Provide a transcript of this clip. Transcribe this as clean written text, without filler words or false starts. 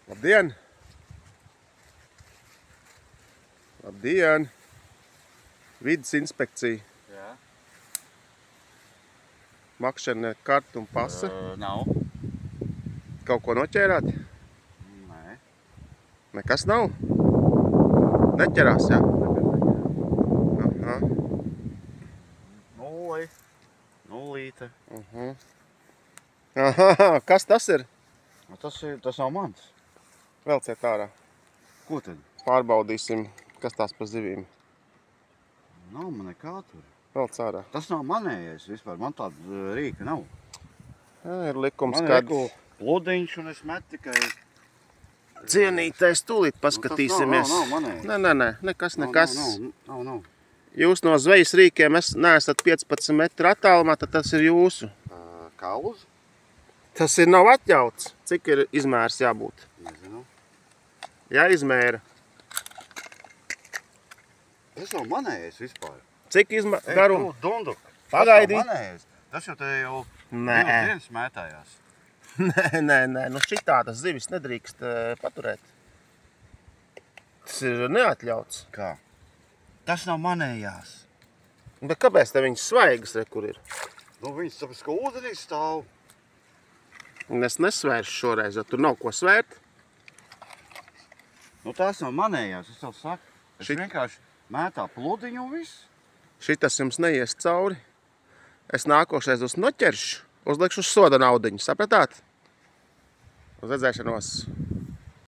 Labdien! Labdien! Vides inspekcija. Jā. Makšana karta un pasa. Nav. Kaut ko noķērāt? Nē. Nekas nav? Neķerās, jā? Aha. Nulīte. Aha, kas tas ir? Tas nav mans. Velciet ārā. Ko tad? Pārbaudīsim, kas tās par zivīm. Nav man nekā tur. Velc ārā. Tas nav manējais vispār. Man tāda rīka nav. Jā, ir likums, Man kad ir pludiņš un es met tikai... cienītais tūlīt paskatīsimies. Nav manējais. Nē, nekas. Nav. Jūs no zvejas rīkiem neesat 15 metru attālumā, tad tas ir jūsu. Kauz? Tas nav atļauts. Cik ir izmērs jābūt? Nezinu. Jāizmēra. Tas nav manējais vispār. Cik garuma? Dunduk. Pagaidī. Tas nav manējais. Tas jau te jau Nē. dienas mētājās. Nē, nu šitādas zivis nedrīkst paturēt. Tas ir neatļauts. Kā? Tas nav manējās. Bet kāpēc te viņas svaigas, kur ir? Nu, viņas tāpēc, ka ūdenī stāv. Es nesvēršu šoreiz, jo tur nav ko svērt. Nu, tās nav manējās, es tev saku. Es vienkārši mētā pludiņu un viss. Šitas jums neies cauri. Es nākošais uz noķeršu, uzlikšu soda naudiņu, sapratāt? Uz redzēšanos.